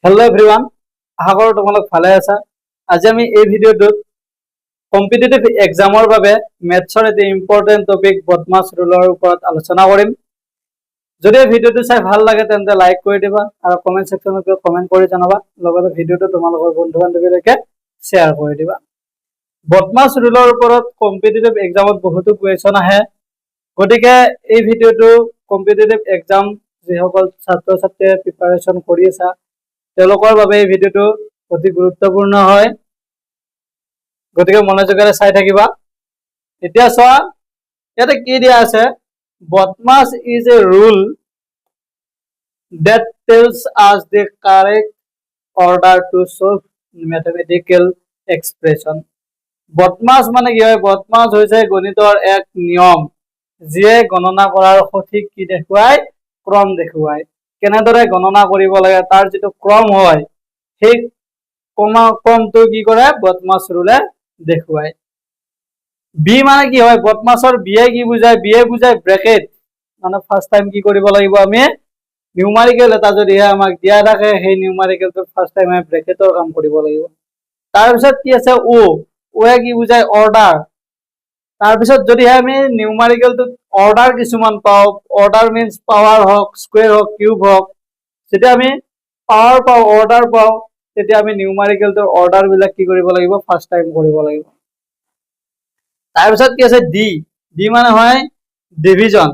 Hello everyone आशा करो तुम्हारा ভালে আছা। আজি আমি এই ভিডিওটোত কম্পিটিটিভ এক্সামৰ বাবে মেথছৰ এটা ইম্পৰ্টেন্ট টপিক বদমাছ ৰুলৰ ওপৰত আলোচনা কৰিম। যদি ভিডিওটো চাই ভাল লাগে তেন্তে লাইক কৰি দিবা আৰু কমেন্ট সেকশনত কমেন্ট কৰি জনাবা, লগতে ভিডিওটো তোমালোকৰ বন্ধু-বান্ধৱীলৈকে শ্বেয়াৰ কৰি দিবা। বদমাছ ৰুলৰ ওপৰত কম্পিটিটিভ এক্সামত বহুতো কুৱেশ্যন আহে, গতিকে এই ভিডিওটো কম্পিটিটিভ এক্সাম যিসকল ছাত্ৰ-ছাত্ৰীয়ে প্ৰিপাৰেচন কৰি আছে তেওঁলোকৰ বাবে এই ভিডিওটো অতি গুৰুত্বপূৰ্ণ হয়, গতিকে মনোযোগেৰে চাই থাকিবা। এতিয়া চোৱা ইয়াতে কি দিয়া আছে, বদমাছ is a rule that tells us the correct order to solve mathematical expression. বদমাছ মানে কি হয়? বদমাছ হৈছে গণিতৰ এক নিয়ম যিয়ে গণনা কৰাৰ সঠিক কি দেখুৱায়, ক্ৰম দেখুৱায়। কেনেদৰে গণনা কৰিব লাগে তাৰ যেটো ক্ৰম হয় সেই ক্ৰমটো কি কৰে বদমাছ ৰুলে দেখুৱায়। বি মানে কি হয়? বদমাছৰ বিয়ে কি বুজায়? বিয়ে বুজায় ব্ৰেকেট। মানে ফাৰ্স্ট টাইম কি কৰিব লাগিব আমি, নিউমাৰিকেল এটা যদিহে আমাক দিয়া থাকে সেই নিউমাৰিকেলটো ফাৰ্স্ট টাইম আমি ব্ৰেকেটৰ কাম কৰিব লাগিব। তাৰপিছত কি আছে ও, ওয়ে কি বুজায়? অৰ্ডাৰ। তাৰপিছত যদিহে আমি নিউমাৰিকেলটো অৰ্ডাৰ কিছুমান পাওঁ, অৰ্ডাৰ মিন্স পাৱাৰ হওক, স্কুৱেৰ হওক, কিউব হওক, যেতিয়া আমি পাৱাৰ পাওঁ, অৰ্ডাৰ পাওঁ, তেতিয়া আমি নিউমাৰিকেলটোৰ অৰ্ডাৰ বিলাক কি কৰিব লাগিব? ফাৰ্স্ট টাইম কৰিব লাগিব। তাৰপিছত কি আছে ডি, ডি মানে হয় ডিভিজন।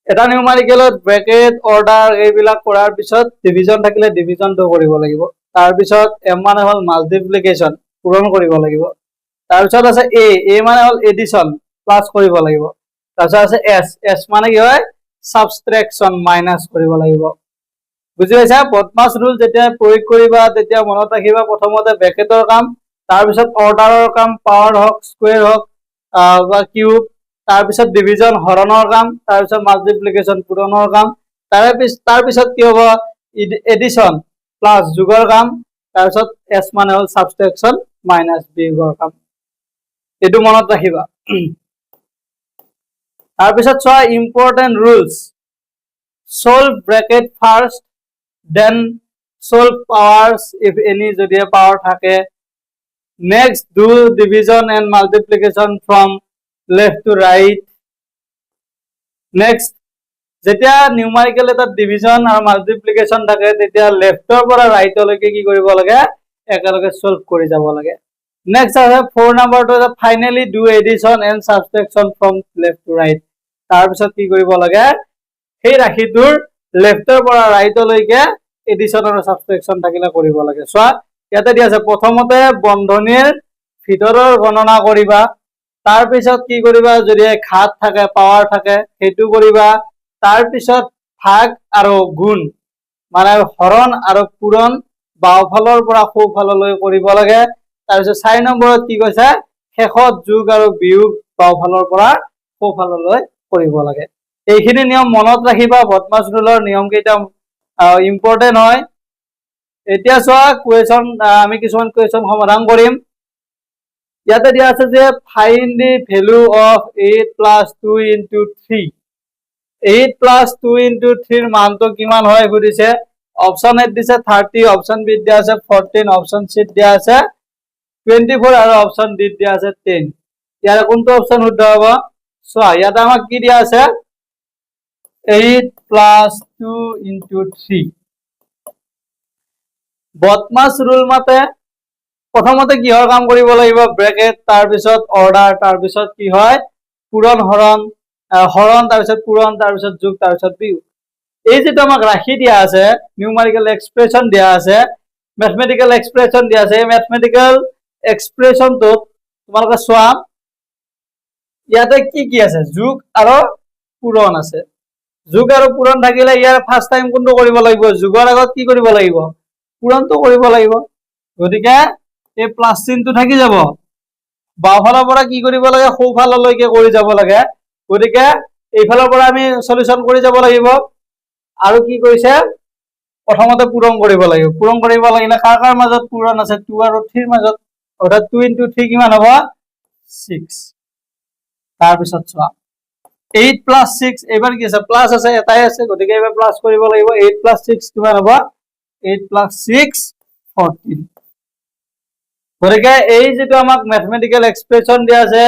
এটা নিউমাৰিকেলত ব্ৰেকেট, অৰ্ডাৰ এইবিলাক কৰাৰ পিছত ডিভিজন থাকিলে ডিভিজনটো কৰিব লাগিব। তাৰপিছত এম মানে হ'ল মাল্টিপ্লিকেশ্যন, পূৰণ কৰিব লাগিব। তাৰপিছত আছে এ মানে হ'ল এডিশন, প্লাস কৰিব লাগিব। তাৰপিছত আছে এছ মানে কি হয়? সাবট্ৰেকশন, মাইনাস কৰিব লাগিব। বুজি পাইছা? বদমাছ ৰুল যেতিয়া প্ৰয়োগ কৰিবা তেতিয়া মনত ৰাখিবা প্ৰথমতে ব্ৰেকেটৰ কাম, তাৰপিছত অৰ্ডাৰৰ কাম, পাৱাৰ হওক, স্কুৱেৰ হওক বা কিউব, তাৰপিছত ডিভিজন হৰণৰ কাম, তাৰপিছত মাল্টিপ্লিকেশ্যন পূৰণৰ কাম, তাৰপিছত কি হ'ব? এডিশন প্লাস যোগৰ কাম, তাৰপিছত এছ মানে হ'ল সাবট্ৰেকশন মাইনাস বিয়োগৰ কাম। এইটো মনত ৰাখিবা। তাৰপিছত চোৱা important rules, solve bracket first, then solve powers if any যদিহে পাৱাৰ থাকে, next do division and multiplication from left to right, next যেতিয়া নিউমাৰিকেল এটা ডিভিজন আৰু মাল্টিপ্লিকেশ্যন থাকে তেতিয়া লেফটৰ পৰা ৰাইটলৈকে কি কৰিব লাগে? একেলগে সলভ কৰি যাব লাগে। নেক্সট আছে 4 নম্বৰটো আছে finally do addition and subtraction from left to right. তাৰপিছত কি কৰিব লাগে? সেই ৰাশিটোৰ লেফটৰ পৰা ৰাইটলৈকে এডিশন আৰু সাবট্ৰেকশন থাকিলে কৰিব লাগে। চোৱা ইয়াতে দিয়া আছে প্ৰথমতে বন্ধনীৰ ভিতৰৰ গণনা কৰিবা, তাৰপিছত কি কৰিবা? যদি ঘাত থাকে, পাৱাৰ থাকে সেইটো কৰিবা, তাৰপিছত ভাগ আৰু গুণ মানে হৰণ আৰু পূৰণ বাওঁফালৰ পৰা সোঁফাললৈ কৰিব লাগে। তাৰপিছত 4 নম্বৰত কি কৈছে? শেষত যোগ আৰু বিয়োগ বাওঁফালৰ পৰা সোঁফাললৈ কৰিব লাগে। এইখিনি নিয়ম মনত ৰাখিবা। বদমাছ ৰুলৰ নিয়ম কেইটা ইম্পৰ্টেন্ট হয়। এতিয়া চোৱা কুৱেশ্যন, আমি কিছুমান কুৱেশ্যন সমাধান কৰিম। ইয়াতে দিয়া আছে যে ফাইন্ড দি ভ্যালু অফ 8 + 2 * 3। 8 + 2 * 3 মানটো কিমান হয় সুধিছে। অপশন এ দিছে 30, অপশন বি দিয়া আছে 14, অপশন সি দিয়া আছে 24 আৰু অপশন ডি দিয়া আছে 10। ইয়াৰ কোনটো অপশন শুদ্ধ হ'ব? চোৱা ইয়াতে আমাক কি দিয়া আছে? 8 + 2 * 3। বদমাছ ৰুল মতে প্ৰথমতে কিহৰ কাম কৰিব লাগিব? ব্ৰেকেট, তাৰপিছত অৰ্ডাৰ, তাৰপিছত কি হয়? পূৰণ হৰণ, হৰণ তাৰপিছত পূৰণ, তাৰপিছত যোগ, তাৰপিছত বিয়োগ। এই যেটো আমাক ৰাশি দিয়া আছে, নিউমাৰিকেল এক্সপ্ৰেশন দিয়া আছে, ম্যাথমেটিক্যাল এক্সপ্ৰেশন দিয়া আছে, এই ম্যাথমেটিক্যাল এক্সপ্ৰেশনটোত তোমালোকে চোৱা ইয়াতে কি কি আছে? যোগ আৰু পূৰণ আছে। যোগ আৰু পূৰণ থাকিলে ইয়াৰ ফাৰ্স্ট টাইম কোনটো কৰিব লাগিব? যোগৰ আগত কি কৰিব লাগিব? পূৰণটো কৰিব লাগিব। গতিকে এই প্লাস চিহ্নটো থাকি যাব, বাওঁফালৰ পৰা কি কৰিব লাগে? সোঁফাললৈকে কৰি যাব লাগে। গতিকে এইফালৰ পৰা আমি সলিউশন কৰি যাব লাগিব। আৰু কি কৈছে? প্ৰথমতে পূৰণ কৰিব লাগিব। পূৰণ কৰিব লাগিলে কাৰ কাৰ মাজত পূৰণ আছে? 2 আৰু 3 ৰ মাজত, অৰ্থাৎ 2 * 3 কিমান হ'ব? 6। তাৰপিছত চোৱা 8 + 6, এবাৰ কি আছে? প্লাস আছে, এটাই আছে, গতিকে এবাৰ প্লাস কৰিব লাগিব। 8 + 6 কিমান হ'ব? 8 plus 6 14 গতিকে এই যেটো আমাক ম্যাথমেটিক্যাল এক্সপ্রেশন দিয়া আছে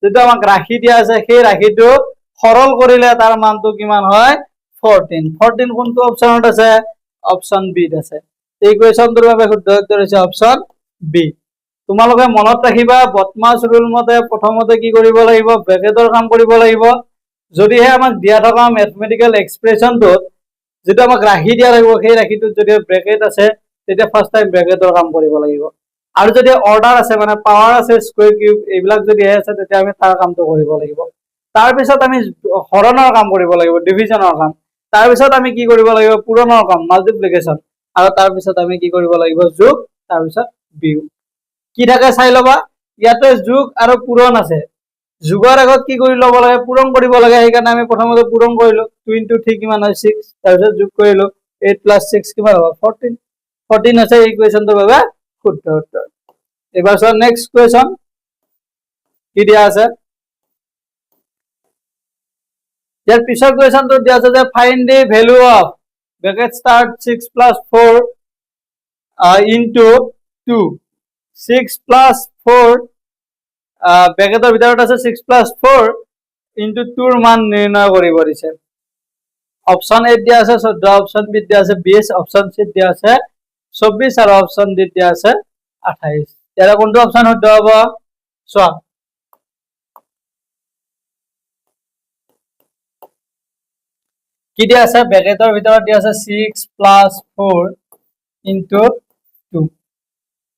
যেটো আমাক ৰাশি দিয়া আছে সেই ৰাশিটো সৰল কৰিলে তাৰ মানটো কিমান হয় 14 14 কোনটো অপচনত আছে অপচন বি আছে এই কোৱেশ্চনটোৰ বাবে শুদ্ধ উত্তৰ হৈছে অপচন বি তোমালোকে মনত ৰাখিবা বদমাছ ৰুল মতে প্ৰথমতে কি কৰিব লাগিব ব্ৰেকেটৰ কাম কৰিব লাগিব যদিহে আমাক দিয়া থকা ম্যাথমেটিক্যাল এক্সপ্ৰেশনটোত যেটো আমাক ৰাশি দিয়া লাগিব সেই ৰাশিটোত যদি ব্ৰেকেট আছে তেতিয়া ফাৰ্স্ট টাইম ব্ৰেকেটৰ কাম কৰিব লাগিব আৰু যদি অৰ্ডাৰ আছে মানে পাৱাৰ আছে স্কয়াৰ কিউব এইবিলাক যদি আছে তেতিয়া আমি তাৰ কামটো কৰিব লাগিব তাৰ পিছত আমি হৰণৰ কাম কৰিব লাগিব ডিভিজনৰ কাম তাৰ পিছত আমি কি কৰিব লাগিব পূৰণৰ কাম মাল্টিপ্লিকেশন আৰু তাৰ পিছত আমি কি কৰিব লাগিব যোগ তাৰ পিছত বিয়োগ কি থাকে চাই লবা ইয়াতে যোগ আৰু পূৰণ আছে যোগৰ আগত কি কৰি লব লাগে পূৰণ কৰিব লাগে সেইকাৰণে আমি প্ৰথমতে পূৰণ কৰিলো 2 into 3 কিমান হয় 6 তাৰ পিছত যোগ কৰিলো 8 plus 6 কিমান হ'ব 14 14 আছে এই কোৱেশ্চনটোৰ বাবে শুদ্ধ উত্তৰ এবাৰ চোৱা নেক্সট কোৱেশ্চন কি দিয়া আছে ইয়াৰ পিছৰ কোৱেশ্চনটো দিয়া আছে যে find the value of bracket start 6 plus 4 into 2 6 plus 4 ব্ৰ্যাকেটৰ ভিতৰত আছে 6 plus 4 into 2 ৰ মান নিৰ্ণয় কৰিব দিছে অপচন এ দিয়া আছে 14 অপচন বি দিয়া আছে 20 অপচন সি দিয়া আছে 24 আৰু অপচন ডি দিয়া আছে 28 ইয়াৰ কোনটো অপচন শুদ্ধ হ'ব চোৱা কি দিয়া আছে ব্ৰ্যাকেটৰ ভিতৰত দিয়া আছে 6 plus 4 into 2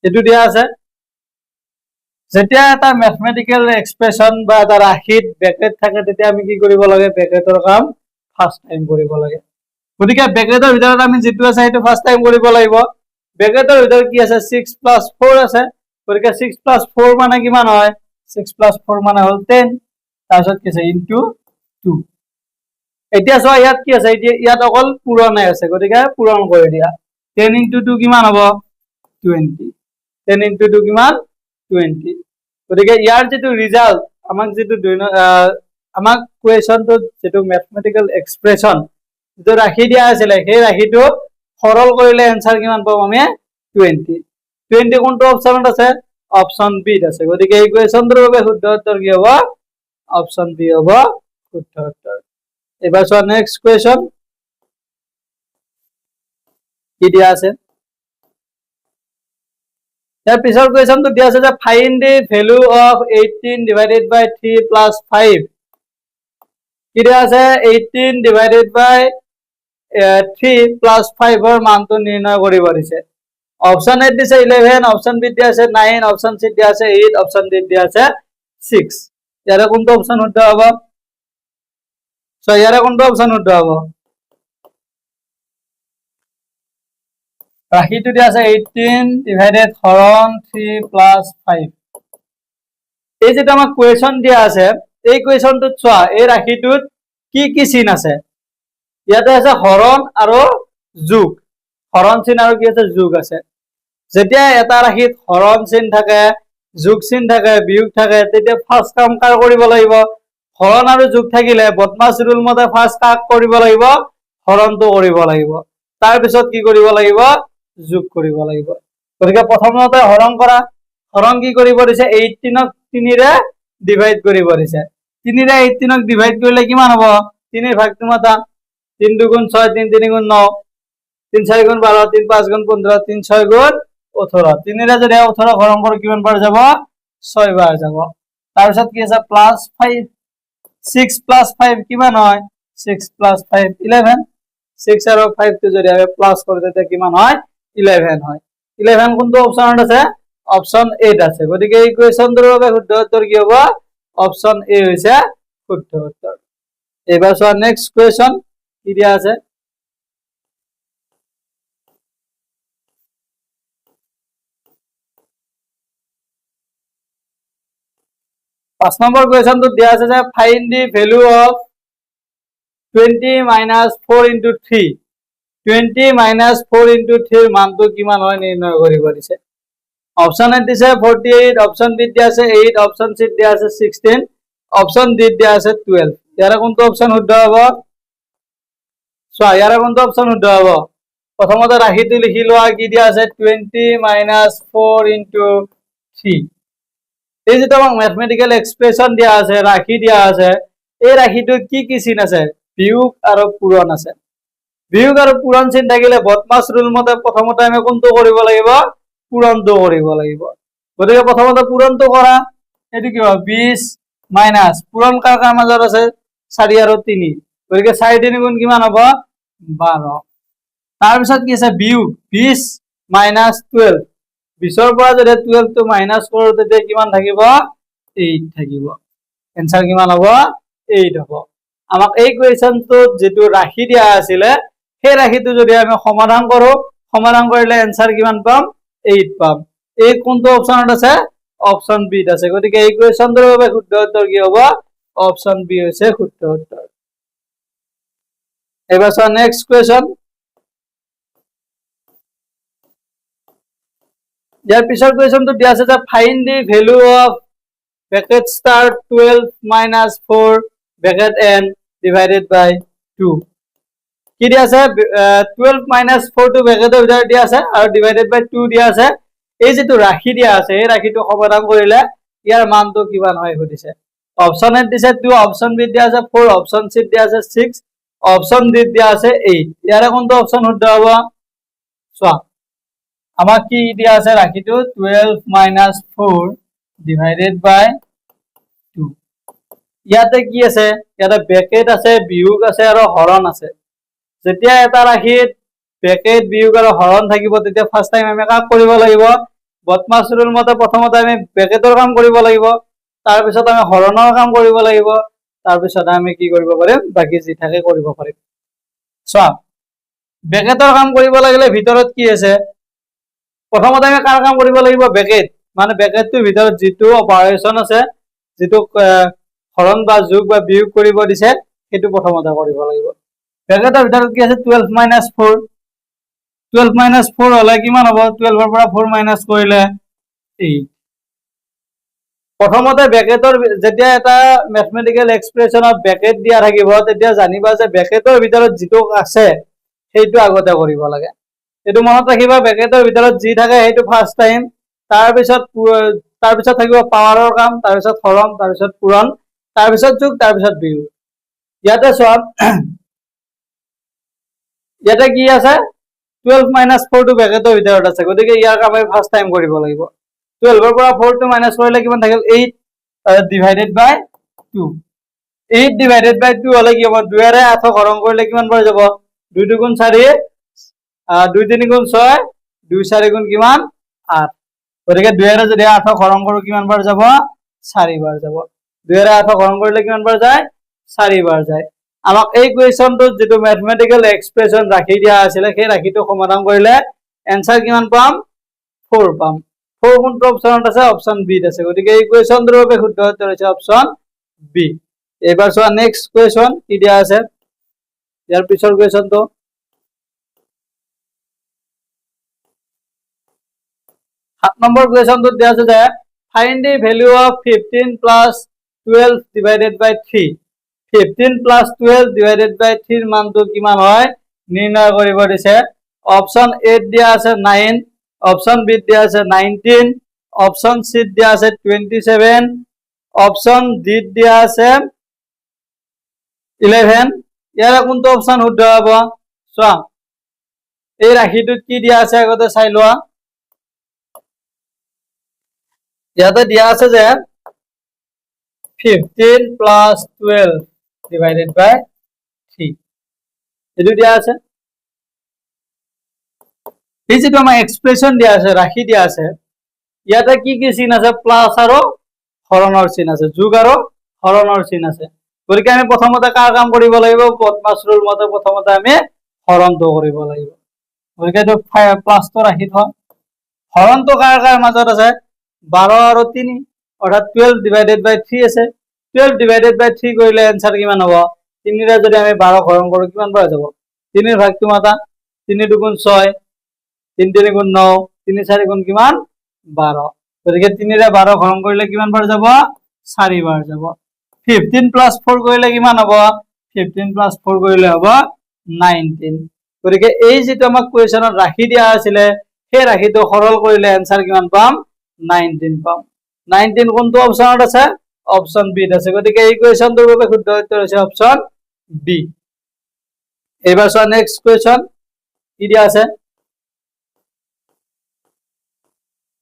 এটো দিয়া আছে যেতিয়া এটা ম্যাথমেটিক্যাল এক্সপ্রেশন বা এটা ৰাশিত ব্ৰ্যাকেট থাকে তেতিয়া আমি কি কৰিব লাগে ব্ৰ্যাকেটৰ কাম ফাৰ্স্ট টাইম কৰিব লাগে গতিকে ব্ৰ্যাকেটৰ ভিতৰত আমি যেটো আছে সেইটো ফাৰ্স্ট টাইম কৰিব লাগিব ব্ৰ্যাকেটৰ ভিতৰত কি আছে 6 plus 4 আছে গতিকে 6 plus 4 মানে কিমান হয় 6 plus 4 মানে হল 10 তাৰপিছত কি আছে ইনটু 2 এতিয়া চোৱা ইয়াত কি আছে ইয়াত অকল পূৰণে আছে গতিকে পূৰণ কৰি দিয়া 10 into 2 কিমান হ'ব 20 10 into 2 কিমান 20 গতিকে ইয়াৰ যেটো ৰিজাল্ট আমাক যেটো আমাক কোৱেশ্চনটো যেটো ম্যাথমেটিক্যাল এক্সপ্ৰেশন যেটো ৰাশি দিয়া আছিল সেই ৰাশিটো সৰল কৰিলে आंसर কিমান পাম আমি 20 20 কোনটো অপচনত আছে অপচন বি আছে গতিকে এই কোৱেশ্চনটোৰ বাবে শুদ্ধ উত্তৰ কি হ'ব অপচন বি হ'ব শুদ্ধ উত্তৰ এবাৰ চোৱা নেক্সট কোৱেশ্চন কি দিয়া আছে ইয়াৰ পিছৰ কোৱেশ্চনটো দিয়া আছে যে find the value of 18 divided by 3 plus 5 কি দিয়া আছে 18 divided by 3 plus 5 ৰ মানটো নিৰ্ণয় কৰিব দিছে অপচন এ দিছে 11 অপচন বি দিয়া আছে 9 অপচন সি দিয়া আছে 8 অপচন ডি দিয়া আছে 6 ইয়াৰে কোনটো অপচন শুদ্ধ হ'ব সো ইয়াৰে কোনটো অপচন শুদ্ধ হ'ব ৰাশিটো দিয়া আছে 18 divided হৰণ 3 plus 5 এই যেটা আমাক কোৱেশ্চন দিয়া আছে এই কোৱেশ্চনটোত চোৱা এই ৰাশিটোত কি কি চিন আছে ইয়াতে আছে হৰণ আৰু যোগ হৰণ চিন আৰু কি আছে যোগ আছে যেতিয়া এটা ৰাশিত হৰণ চিন থাকে যোগ চিন থাকে বিয়োগ থাকে তেতিয়া ফাৰ্স্ট কাম কাৰ কৰিব লাগিব হৰণ আৰু যোগ থাকিলে বদমাছ ৰুল মতে ফাৰ্স্ট কাক কৰিব লাগিব হৰণটো কৰিব লাগিব তাৰ পিছত কি কৰিব লাগিব যোগ কৰিব লাগিব গতিকে প্ৰথমতে হৰণ কৰা হৰণ কি কৰিব দিছে 18 ক 3 ৰে ডিভাইড কৰিব দিছে 3 ৰে 18 ক ডিভাইড কৰিলে কিমান হ'ব 3 ৰ ভাগটো মাতা 3 2 গুণ 6 3 3 গুণ 9 3 4 গুণ 12 3 5 গুণ 15 3 6 গুণ 18 3 ৰে যদি 18 হৰণ কৰো কিমান বাৰ যাব 6 বাৰ যাব তাৰ পিছত কি আছে প্লাস 5 6 plus 5 কিমান হয় 6 plus 5 11 6 আৰু 5 টো যদি আমি প্লাস কৰি দিতে কিমান হয় 11 হয় 11 কোনটো অপচনত আছে অপচন 8 আছে গতিকে এই কোৱেশ্চনটোৰ বাবে শুদ্ধ উত্তৰ কি হ'ব অপচন এ হৈছে শুদ্ধ উত্তৰ এবাৰ চোৱা নেক্সট কোৱেশ্চন কি দিয়া আছে 5 নম্বৰ কোৱেশ্চনটো দিয়া আছে যে find the value of 20 minus 4 into 3 20 minus 4 into 3 ৰ মানটো কিমান হয় নিৰ্ণয় কৰিব দিছে অপচন এ দিছে 48 অপচন বি দিয়া আছে 8 অপচন সি দিয়া আছে 16 অপচন ডি দিয়া আছে 12 ইয়াৰ কোনটো অপচন শুদ্ধ হ'ব চোৱা ইয়াৰ কোনটো অপচন শুদ্ধ হ'ব প্ৰথমতে ৰাশিটো লিখি লোৱা কি দিয়া আছে 20 - 4 × 3 এই যেটো আমাক ম্যাথমেটিক্যাল এক্সপ্ৰেশন দিয়া আছে ৰাশি দিয়া আছে এই ৰাশিটোত কি চিন আছে বিয়োগ আৰু পূৰণ আছে বিয়োগ আৰু পূৰণ চিন থাকিলে বদমাছ ৰুল মতে প্ৰথমতে আমি কোনটো কৰিব লাগিব পূৰণটো কৰিব লাগিব গতিকে প্ৰথমতে পূৰণটো কৰা এটো কি হ'ব 20 মাইনাস পূৰণ কাৰ মাজত আছে 4 আৰু 3 গতিকে 4 3 গুণ কিমান হ'ব 12 তাৰ পিছত কি আছে বিয়োগ 20 - 12 20 ৰ পৰা যদি 12 টো মাইনাস কৰো তেতিয়া কিমান থাকিব 8 থাকিব এনসাৰ কিমান হ'ব 8 হ'ব আমাক এই কোৱেশ্চনটোত যেটো ৰাশি দিয়া আছিল সেই ৰাশিটো যদি আমি সমাধান কৰো সমাধান কৰিলে এনসার কিমান পাম 8 পাম এই কোনটো অপচনত আছে অপচন বি ত আছে গতিকে এই কোৱেশ্চনটোৰ বাবে শুদ্ধ উত্তৰ কি হ'ব অপচন বি হৈছে শুদ্ধ উত্তৰ এবাৰ চোৱা নেক্সট কোৱেশ্চন ইয়াৰ পিছৰ কোৱেশ্চনটো দিয়া আছে যে find the value of bracket star 12 - 4 bracket n divided by 2 কি দিয়া আছে 12 - 4 টো ব্ৰেকেটৰ ভিতৰত দিয়া আছে আৰু ডিভাইডেড বাই 2 দিয়া আছে এই যেটো ৰাশি দিয়া আছে এই ৰাশিটো সমাধান কৰিলে ইয়াৰ মানটো কিমান হয় সুধিছে অপচন এ দিছে 2 অপচন বি দিয়া আছে 4 অপচন সি দিয়া আছে 6 অপচন ডি দিয়া আছে 8 ইয়াৰে কোনটো অপচন শুদ্ধ হ'ব চোৱা আমাক কি দিয়া আছে ৰাশিটো 12 - 4 divided by 2 ইয়াতে কি আছে ইয়াতে ব্ৰেকেট আছে বিয়োগ আছে আৰু হৰণ আছে যেতিয়া এটা ৰাশিত ব্ৰেকেট বিয়োগ আৰু হৰণ থাকিব তেতিয়া ফাৰ্স্ট টাইম আমি কাক কৰিব লাগিব বদমাছ ৰুল মতে প্ৰথমতে আমি ব্ৰেকেটৰ কাম কৰিব লাগিব তাৰ পিছত আমি হৰণৰ কাম কৰিব লাগিব তাৰ পিছত আমি কি কৰিব পাৰিম বাকি যি থাকে কৰিব পাৰিম চোৱা ব্ৰেকেটৰ কাম কৰিব লাগিলে ভিতৰত কি আছে প্ৰথমতে আমি কাৰ কাম কৰিব লাগিব ব্ৰেকেট মানে ব্ৰেকেটটোৰ ভিতৰত যেটো অপাৰেচন আছে যেটো হৰণ বা যোগ বা বিয়োগ কৰিব দিছে হেতু প্ৰথমতে কৰিব লাগিব ব্ৰেকেটৰ ভিতৰত কি আছে 12 - 4 12 - 4 হলে কিমান হ'ব 12 ৰ পৰা 4 মাইনাস কৰিলে 8 প্ৰথমতে ব্ৰেকেটৰ যেতিয়া এটা ম্যাথমেটিক্যাল এক্সপ্ৰেশনত ব্ৰেকেট দিয়া থাকিব তেতিয়া জানিবা যে ব্ৰেকেটৰ ভিতৰত যেটো আছে সেইটো আগতে কৰিব লাগে এটো মনত ৰাখিবা ব্ৰেকেটৰ ভিতৰত যি থাকে সেইটো ফাৰ্স্ট টাইম তাৰ পিছত থাকিব পাৱাৰৰ কাম তাৰ পিছত হৰণ তাৰ পিছত পূৰণ তাৰ পিছত যোগ তাৰ পিছত বিয়োগ ইয়াতে সব ইয়াতে কি আছে 12 - 4 টো ব্ৰেকেটৰ ভিতৰত আছে গতিকে ইয়াৰ কাম আমি ফাৰ্স্ট টাইম কৰিব লাগিব 12 ৰ পৰা 4 টো মাইনাস কৰিলে কিমান থাকিল 8 divided by 2 8 divided by 2 হলে কি হ'ব 2 ৰে 8 হৰণ কৰিলে কিমান পাই যাব 2 2 গুণ 4 2 3 গুণ 6 2 4 গুণ কিমান 8 গতিকে 2 ৰে যদি 8 হৰণ কৰো কিমান বাৰ যাব 4 বাৰ যাব 2 ৰে 8 হৰণ কৰিলে কিমান বাৰ যায় 4 বাৰ যায় আমাক এই কোৱেশ্চনটোত যেটো ম্যাথমেটিক্যাল এক্সপ্ৰেশন ৰাখি দিয়া আছিল সেই ৰাখিটো সমাধান কৰিলে এনসার কিমান পাম 4 পাম 4 কোনটো অপচনত আছে অপচন বি ত আছে গতিকে এই কোৱেশ্চনটোৰ বাবে শুদ্ধ উত্তৰ হৈছে অপচন বি এবাৰ চোৱা নেক্সট কোৱেশ্চন কি দিয়া আছে ইয়াৰ পিছৰ কোৱেশ্চনটো 7 নম্বৰ কোৱেশ্চনটো দিয়া আছে যে find the value of 15 + 12 divided by 3 15 + 12 divided by 3 ৰ মানটো কিমান হয় নিৰ্ণয় কৰিব দিছে অপচন এ দিয়া আছে 9 অপচন বি দিয়া আছে 19 অপচন সি দিয়া আছে 27 অপচন ডি দিয়া আছে 11 ইয়াৰে কোনটো অপচন শুদ্ধ হ'ব চোৱা এই ৰাশিটোত কি দিয়া আছে আগতে চাই লোৱা ইয়াতে দিয়া আছে যে 15 + 12 divided by 3 এটো দিয়া আছে এই যেটো আমাৰ এক্সপ্ৰেশন দিয়া আছে ৰাশি দিয়া আছে ইয়াতে কি চিন আছে প্লাস আৰু হৰণৰ চিন আছে যোগ আৰু হৰণৰ চিন আছে গতিকে আমি প্ৰথমতে কাৰ কাম কৰিব লাগিব বদমাছ ৰুল মতে প্ৰথমতে আমি হৰণটো কৰিব লাগিব গতিকে এটো প্লাসটো ৰাখি থোৱা হৰণটো কাৰ মাজত আছে 12 আৰু 3 অৰ্থাৎ 12 divided by 3 আছে 12 divided by 3 কৰিলে आंसर কিমান হ'ব 3 ৰে যদি আমি 12 হৰণ কৰো কিমান পাই যাব 3 এর ভাগটো মাতা 3 2 গুণ 6 3 3 গুণ 9 3 4 গুণ কিমান 12 গতিকে 3 ৰে 12 হৰণ কৰিলে কিমান বাৰ যাব 4 বাৰ যাব 15 + 4 কৰিলে কিমান হ'ব 15 + 4 কৰিলে হ'ব 19 গতিকে এই যেটো আমাক কোৱেশ্যনত ৰাখি দিয়া আছিল সেই ৰাখিটো সৰল কৰিলে आंसर কিমান পাম 19 পাম 19 কোনটো অপচনত আছে অপচন বি ত আছে গতিকে এই কোৱেশ্যনটোৰ বাবে শুদ্ধ উত্তৰ হৈছে অপচন বি এবাৰ চোৱা নেক্সট কোৱেশ্যন কি দিয়া আছে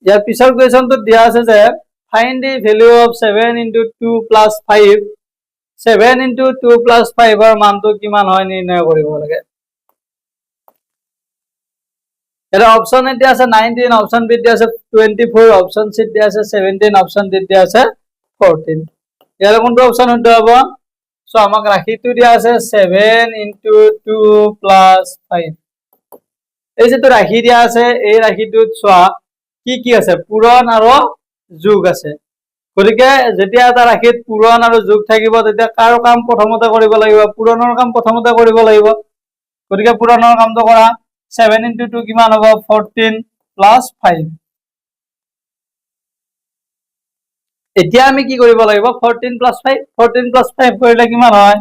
ইয়াৰ পিছৰ কোৱেশ্যনটো দিয়া আছে যে find the value of 7 into 2 plus 5 7 into 2 plus 5 ৰ মানটো কিমান হয় নিৰ্ণয় কৰিব লাগে এটা অপচন এ দিয়া আছে 19 অপচন বি দিয়া আছে 24 অপচন সি দিয়া আছে 17 অপচন ডি দিয়া আছে 14 ইয়াৰ কোনটো অপচন শুদ্ধ হ'ব সো আমাক ৰাখিটো দিয়া আছে 7 into 2 plus 5 এই যেটো ৰাখি দিয়া আছে এই ৰাখিটোত চোৱা কি আছে পূৰণ আৰু যোগ আছে গতিকে যেতিয়া এটা ৰাখিত পূৰণ আৰু যোগ থাকিব তেতিয়া কাৰ কাম প্ৰথমতে কৰিব লাগিব পূৰণৰ কাম প্ৰথমতে কৰিব লাগিব গতিকে পূৰণৰ কামটো কৰা 7 into 2 কিমান হ'ব 14 plus 5 এতিয়া আমি কি কৰিব লাগিব 14 plus 5 14 plus 5 কৰিলে কিমান হয়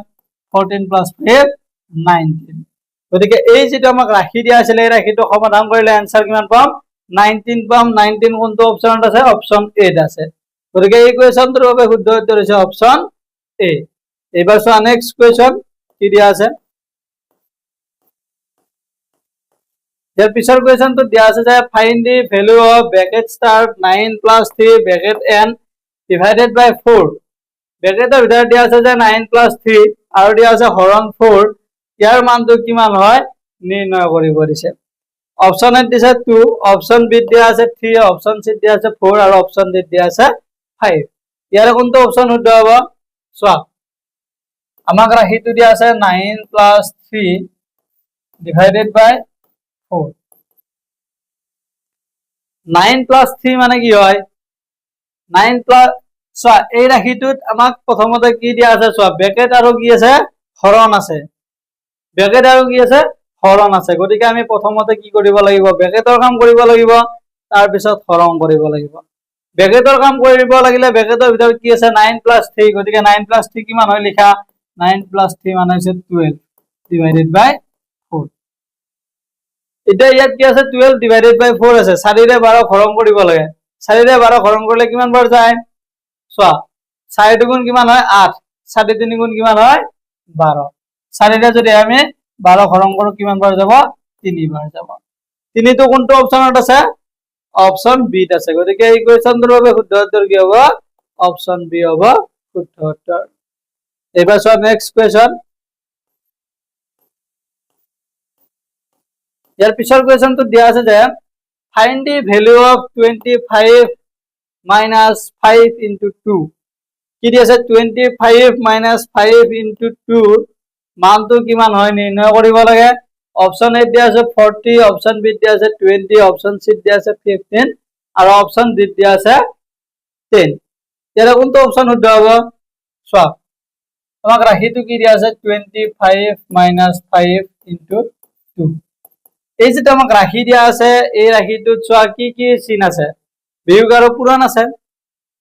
14 plus 5 19 গতিকে এই যেটো আমাক ৰাখি দিয়া আছিল এই ৰাখিটো সমাধান কৰিলে आंसर কিমান পাম 19 পাম 19 কোনটো অপচনত আছে অপচন এ আছে গতিকে এই কোৱেশ্যনটোৰ বাবে শুদ্ধ উত্তৰ হৈছে অপচন এ এবাৰ চোৱা নেক্সট কোৱেশ্যন কি দিয়া আছে ইয়াৰ পিছৰ কোৱেশ্যনটো দিয়া আছে যে find the value of bracket start 9 plus 3 bracket n divided by 4 ব্ৰ্যাকেটৰ ভিতৰত দিয়া আছে যে 9 plus 3 আৰু দিয়া আছে হৰণ 4 ইয়াৰ মানটো কিমান হয় নিৰ্ণয় কৰিব দিছে অপচন এ দিছে 2 অপচন বি দিয়া আছে 3 অপচন সি দিয়া আছে 4 আৰু অপচন ডি দিয়া আছে 5 ইয়াৰ কোনটো অপচন শুদ্ধ হ'ব চোৱা আমাক ৰাখিটো দিয়া আছে 9 plus 3 divided by 4 9 plus 3 মানে কি হয় 9 plus চোৱা এই ৰাখিটোত আমাক প্ৰথমতে কি দিয়া আছে চোৱা ব্ৰ্যাকেট আৰু কি আছে হৰণ আছে ব্ৰ্যাকেট আৰু কি আছে হৰণ আছে গতিকে আমি প্ৰথমতে কি কৰিব লাগিব ব্ৰ্যাকেটৰ কাম কৰিব লাগিব তাৰ পিছত হৰণ কৰিব লাগিব ব্ৰ্যাকেটৰ কাম কৰিব লাগিলে ব্ৰ্যাকেটৰ ভিতৰত কি আছে 9 plus 3 গতিকে 9 plus 3 কিমান হয় লিখা 9 plus 3 মানে হৈছে 12 divided by 4 এটা ইয়াত কি আছে 12 divided by 4 আছে 4 ৰে 12 হৰণ কৰিব লাগে 4 ৰে 12 হৰণ কৰিলে কিমান বাৰ যায় চোৱা 4 দুগুণ কিমান হয় 8 4 3 গুণ কিমান হয় 12 4 ৰে যদি আমি 12 হৰণ কৰো কিমান বাৰ যাব 3 বাৰ যাব 3 তো কোনটো অপচনত আছে অপচন বি ত আছে গতিকে এই কোৱেশ্যনটোৰ বাবে শুদ্ধ উত্তৰ কি হ'ব অপচন বি হ'ব শুদ্ধ উত্তৰ এবাৰ চোৱা নেক্সট কোৱেশ্যন ইয়াৰ পিছৰ কোৱেশ্যনটো দিয়া আছে যে find the value of 25 minus 5 into 2 কি দি আছে 25 minus 5 into 2 মানটো কিমান হয় নিৰ্ণয় কৰিব লাগে অপচন এ দিয়া আছে 40 অপচন বি দিয়া আছে 20 অপচন সি দিয়া আছে 15 আৰু অপচন ডি দিয়া আছে 10 ইয়াৰ কোনটো অপচন শুদ্ধ হ'ব চোৱা আমাক ৰাখিটো কি দিয়া আছে 25 minus 5 into 2 এই যেটা আমাক ৰাখি দিয়া আছে এই ৰাখিটোত চোৱা কি চিন আছে বিয়োগ আৰু পূৰণ আছে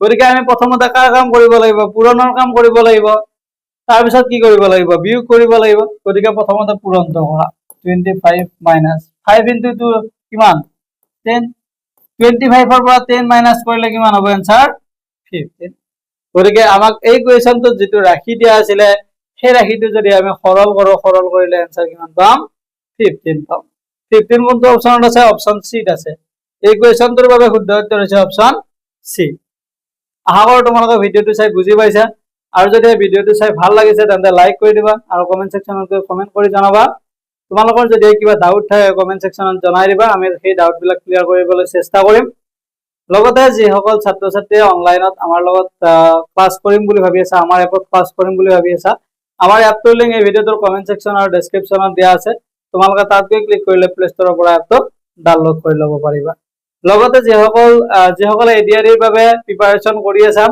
গতিকে আমি প্ৰথমতে কাৰ কাম কৰিব লাগিব পূৰণৰ কাম কৰিব লাগিব তাৰ পিছত কি কৰিব লাগিব বিয়োগ কৰিব লাগিব গতিকে প্ৰথমতে পূৰণটো কৰা 25 minus 5 into 2 কিমান 10 25 ৰ পৰা 10 মাইনাস কৰিলে কিমান হ'ব आंसर 15 গতিকে আমাক এই কোৱেশ্যনটোত যেটো ৰাখি দিয়া আছিল সেই ৰাখিটো যদি আমি সৰল কৰিলে आंसर কিমান পাম 15 পাম 15 কোনটো অপচনত আছে অপচন সি ত আছে এই কোৱেশ্যনটোৰ বাবে শুদ্ধ উত্তৰ হৈছে অপচন সি আশা কৰো তোমালোকে ভিডিওটো চাই বুজি পাইছা আৰু যদি ভিডিওটো চাই ভাল লাগিছে তেন্তে লাইক কৰি দিবা আৰু কমেন্ট সেকশনত কমেন্ট কৰি জনাবা তোমালোকৰ যদি কিবা ডাউট থাকে কমেন্ট সেকশনত জনাই দিবা আমি সেই ডাউট বিলাক ক্লিয়াৰ কৰিবলৈ চেষ্টা কৰিম লগতে যি সকল ছাত্ৰ ছাত্ৰী অনলাইনত আমাৰ লগত ক্লাস কৰিম বুলি ভাবি আছে আমাৰ এপত ক্লাস কৰিম বুলি ভাবি আছে আমাৰ এপটোৰ লিংক এই ভিডিওটোৰ কমেন্ট সেকশন আৰু ডেসক্ৰিপচনত দিয়া আছে তোমালোকে তাত গৈ ক্লিক কৰিলে প্লে ষ্টৰৰ পৰা এপটো ডাউনলোড কৰি ল'ব পাৰিবা লগতে যিসকলে এডিআৰিৰ বাবে প্ৰিপাৰেচন কৰি আছে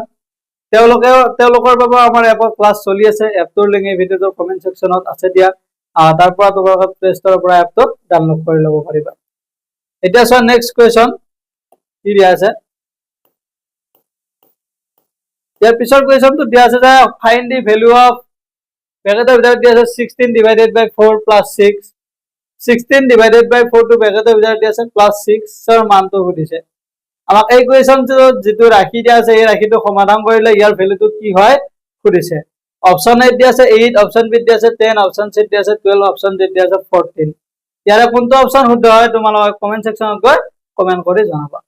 তেওঁলোকৰ বাবে আমাৰ এপৰ ক্লাস চলি আছে এপটোৰ লিংক এই ভিডিওটোৰ কমেন্ট সেকশনত আছে দিয়া তাৰ পৰা তোমালোকে প্লে ষ্টৰৰ পৰা এপটো ডাউনলোড কৰি ল'ব পাৰিবা এতিয়া চোৱা নেক্সট কোৱেশ্যন কি দিয়া আছে ইয়াৰ পিছৰ কোৱেশ্যনটো দিয়া আছে যে ফাইন্ড দি ভ্যালু অফ ব্ৰ্যাকেটৰ ভিতৰত দিয়া আছে 16 divided by 4 plus 6 16 divided by 4 টো ব্ৰেকেটৰ ভিতৰত দিয়া আছে +6 ৰ মানটো সুধিছে আমাক এই কোৱেশ্চনটোত যেটো ৰাখি দিয়া আছে এই ৰাখিটো সমাধান কৰিলে ইয়াৰ ভ্যালুটো কি হয় সুধিছে অপচন এ দিয়া আছে 8 অপচন বি দিয়া আছে 10 অপচন সি দিয়া আছে 12 অপচন ডি দিয়া আছে 14 ইয়াৰে কোনটো অপচন শুদ্ধ হয় তোমালোকে কমেন্ট সেকশনত গৈ কমেন্ট কৰি জনাবা